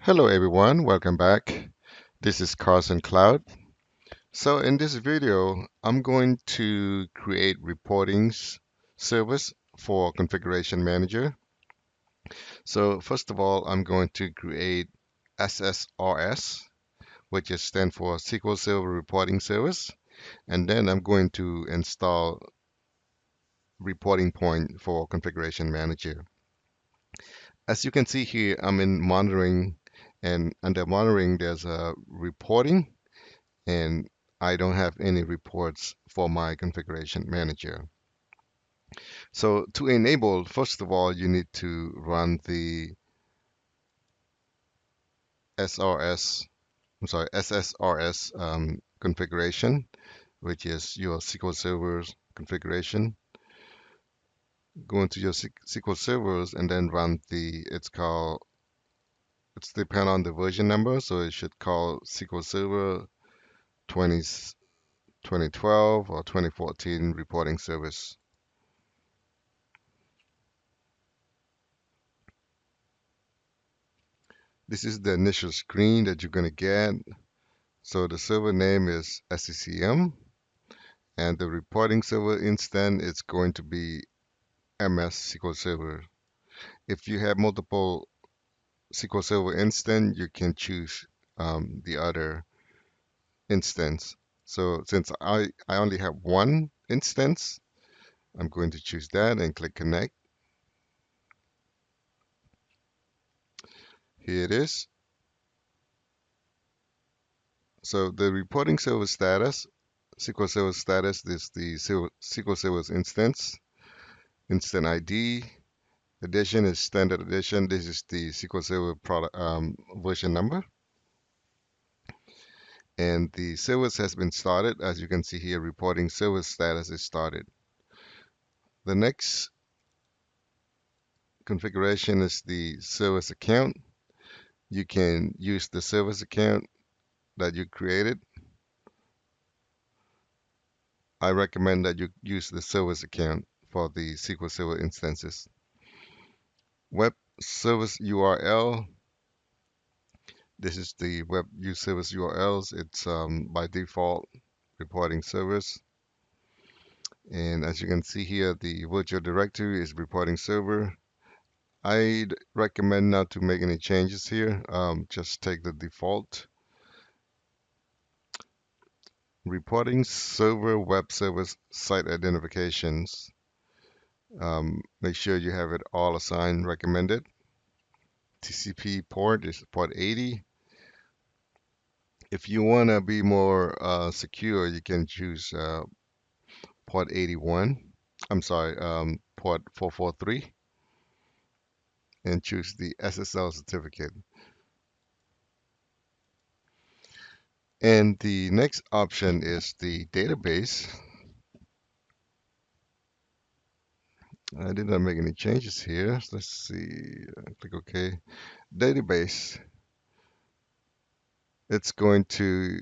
Hello everyone, welcome back. This is Carson Cloud. So in this video, I'm going to create reporting service for Configuration Manager. So first of all, I'm going to create SSRS, which is stand for SQL Server Reporting Service, and then I'm going to install reporting point for Configuration Manager. As you can see here, I'm in monitoring, and under monitoring, there's a reporting and I don't have any reports for my configuration manager. So to enable, first of all, you need to run the SSRS configuration, which is your SQL Server's configuration. Go into your SQL servers and then run it's depend on the version number, so it should call SQL Server 20, 2012 or 2014 reporting service. This is the initial screen that you're going to get. So the server name is SCCM, and the reporting server instance is going to be MS SQL Server. If you have multiple SQL Server instance, you can choose the other instance. So since I only have one instance, I'm going to choose that and click Connect. Here it is. So the reporting server status, SQL Server status is the SQL Server's instance ID. Edition is standard edition. This is the SQL Server product version number. And the service has been started. As you can see here, reporting service status is started. The next configuration is the service account. You can use the service account that you created. I recommend that you use the service account for the SQL Server instances. Web service URL. This is the web service URLs. It's by default reporting service. And as you can see here, the virtual directory is reporting server. I'd recommend not to make any changes here. Just take the default. Reporting server, web service, site identifications. Make sure you have it all assigned recommended. TCP port is port 80. If you want to be more secure, you can choose port 81. I'm sorry, port 443 and choose the SSL certificate. And the next option is the database. I did not make any changes here. So let's see, click OK. Database. It's going to,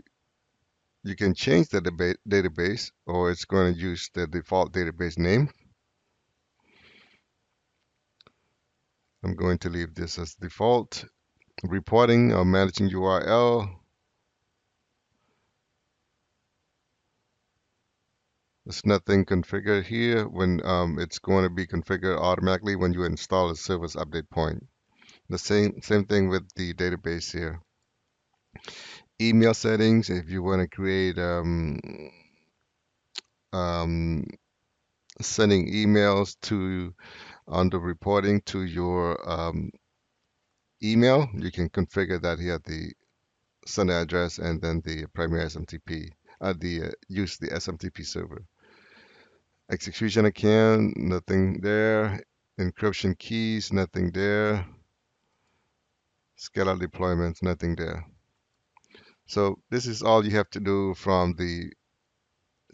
you can change the database or it's going to use the default database name. I'm going to leave this as default. Reporting or managing URL. There's nothing configured here when it's going to be configured automatically when you install a service update point. The same thing with the database here. Email settings, if you want to create um, sending emails to under reporting to your email, you can configure that here, the sender address and then the primary SMTP. Use the SMTP server. Execution account, nothing there. Encryption keys, nothing there. Scalar deployments, nothing there. So this is all you have to do from the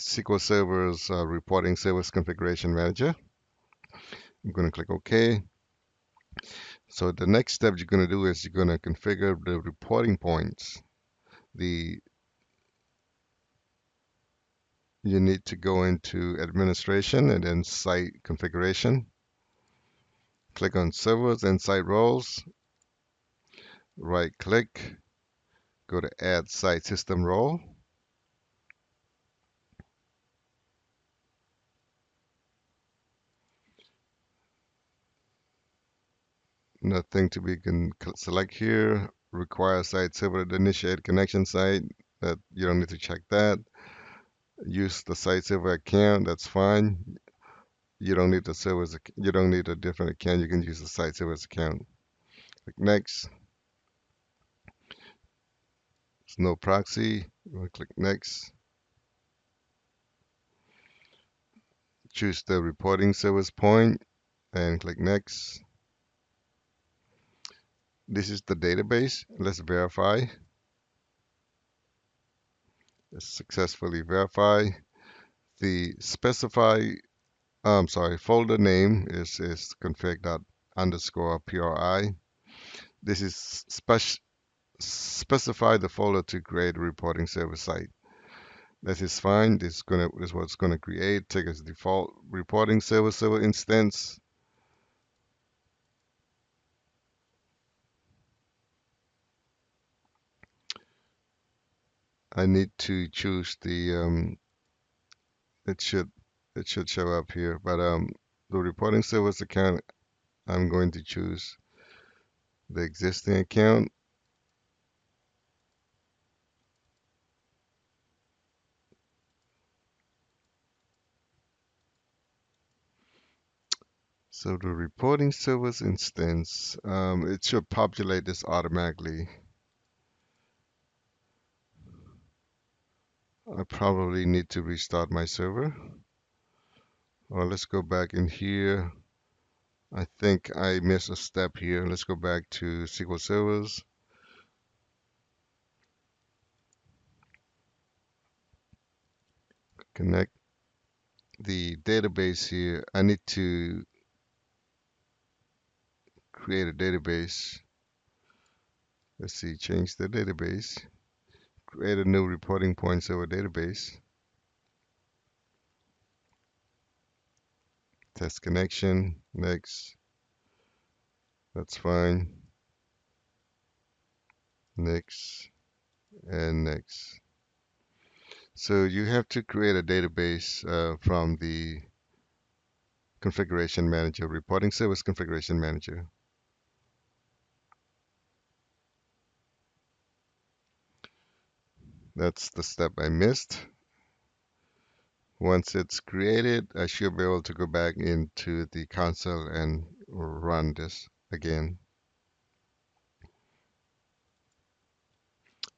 SQL Server's reporting service configuration manager. I'm going to click OK. So the next step you're going to do is you're going to configure the reporting points. You need to go into administration and then site configuration. Click on servers and site roles. right click, go to add site system role. Nothing to be can select here. Require site server to initiate connection site. That you don't need to check that. Use the site server account. That's fine. You don't need the server's. You don't need a different account. You can use the site server's account. Click next. There's no proxy. You want to click next. Choose the reporting service point and click next. This is the database. Let's verify. Let's successfully verify. The specify sorry, folder name is config._pri. This is specify the folder to create a reporting server site. That is fine. This is what it's gonna create. Take as default reporting server instance. I need to choose the it should it should show up here, but the reporting service account, I'm going to choose the existing account. So the reporting service instance, it should populate this automatically. I probably need to restart my server. Or let's go back in here. I think I missed a step here. Let's go back to SQL servers. Connect the database here. I need to create a database. Let's see, change the database. Create a new reporting point server database. Test connection. Next. That's fine. Next. And next. So you have to create a database from the configuration manager, reporting service configuration manager. That's the step I missed. Once it's created, I should be able to go back into the console and run this again.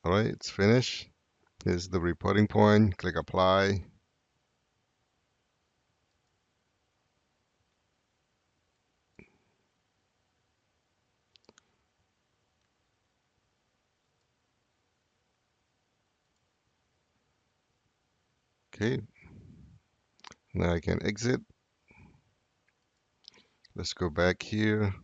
All right, it's finished. Here's the reporting point. Click apply. Okay, now I can exit. Let's go back here.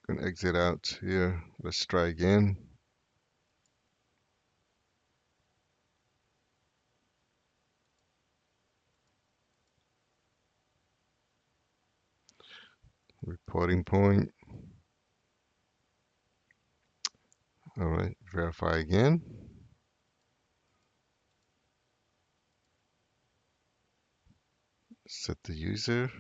Gonna exit out here. Let's try again. Reporting point. All right, verify again. Set the user.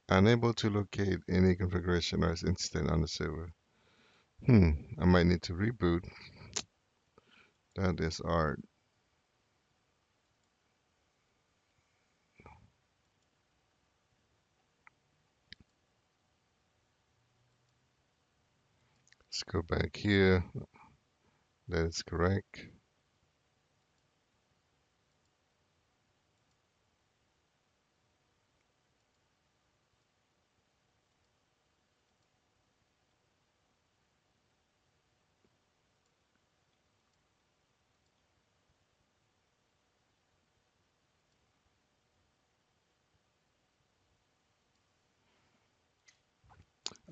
Unable to locate any configuration or instance on the server. I might need to reboot. That is art. Let's go back here. That is correct.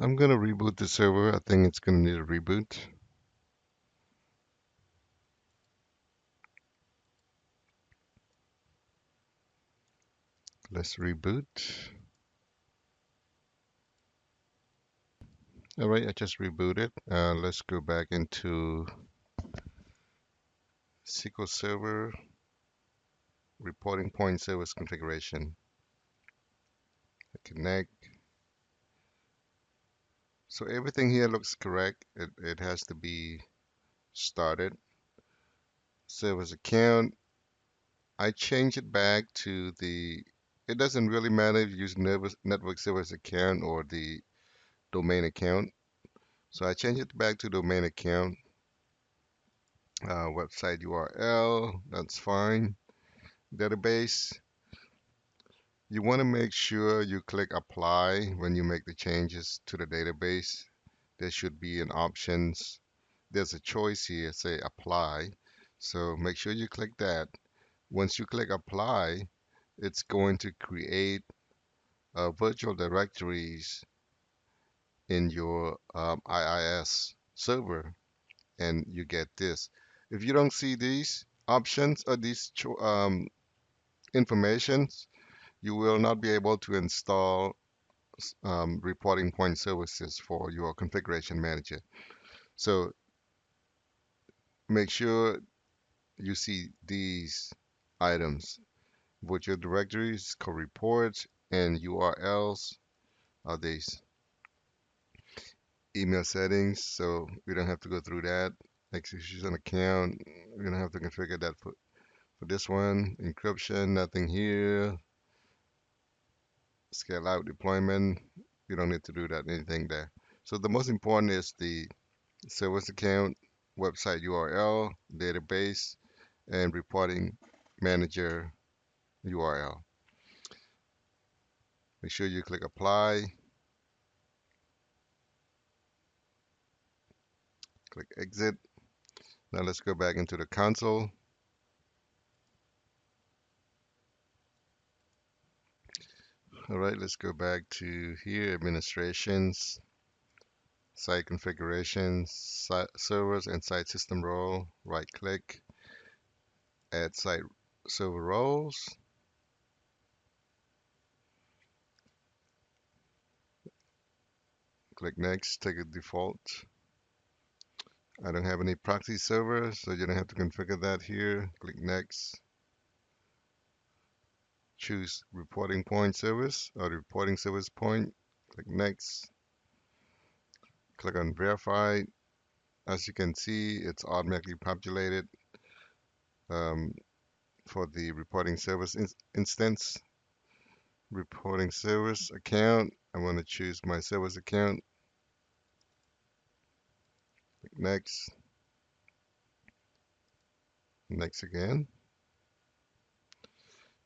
I'm gonna reboot the server. I think it's gonna need a reboot. Let's reboot. All right, I just rebooted. Let's go back into SQL Server reporting point service configuration. Connect. So everything here looks correct. It has to be started. Service account. I change it back to it doesn't really matter if you use network service account or the domain account. So I change it back to domain account. Website URL, that's fine. Database, you want to make sure you click apply when you make the changes to the database. There should be an options. There's a choice here, say apply. So make sure you click that. Once you click apply, it's going to create virtual directories in your IIS server, and you get this. If you don't see these options or these informations, you will not be able to install reporting point services for your configuration manager. So make sure you see these items. Virtual directories, core reports, and URLs are these. Email settings, so we don't have to go through that. Execution account, we don't have to configure that for this one. Encryption, nothing here. Scale out deployment, you don't need to do that, anything there. So the most important is the service account, website URL, database, and reporting manager URL. Make sure you click apply, click exit. Now let's go back into the console. All right, let's go back to here, administrations, site configurations, servers and site system role. Right click, add site server roles. Click next, take a default. I don't have any proxy server, so you don't have to configure that here. Click next. Choose reporting point service or the reporting service point. Click next. Click on verify. As you can see, it's automatically populated um, for the reporting service instance. Reporting service account. I want to choose my service account. Click next. Next again.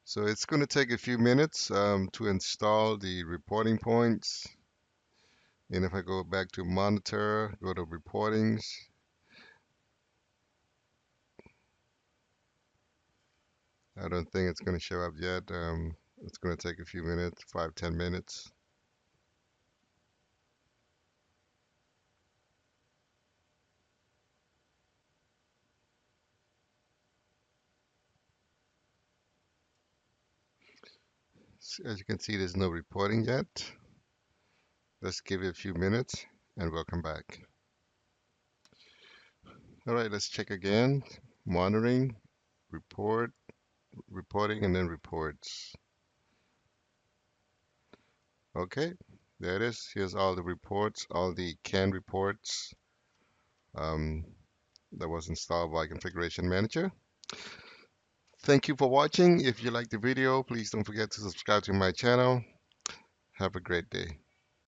So it's going to take a few minutes to install the reporting points. And if I go back to monitor, go to reportings, I don't think it's going to show up yet. It's going to take a few minutes, 5-10 minutes. So as you can see, there's no reporting yet. Let's give it a few minutes and we'll come back. All right, let's check again. Monitoring, report, reporting, and then reports. Okay, there it is. Here's all the reports, all the canned reports um, that was installed by Configuration Manager. Thank you for watching. If you liked the video, please don't forget to subscribe to my channel. Have a great day.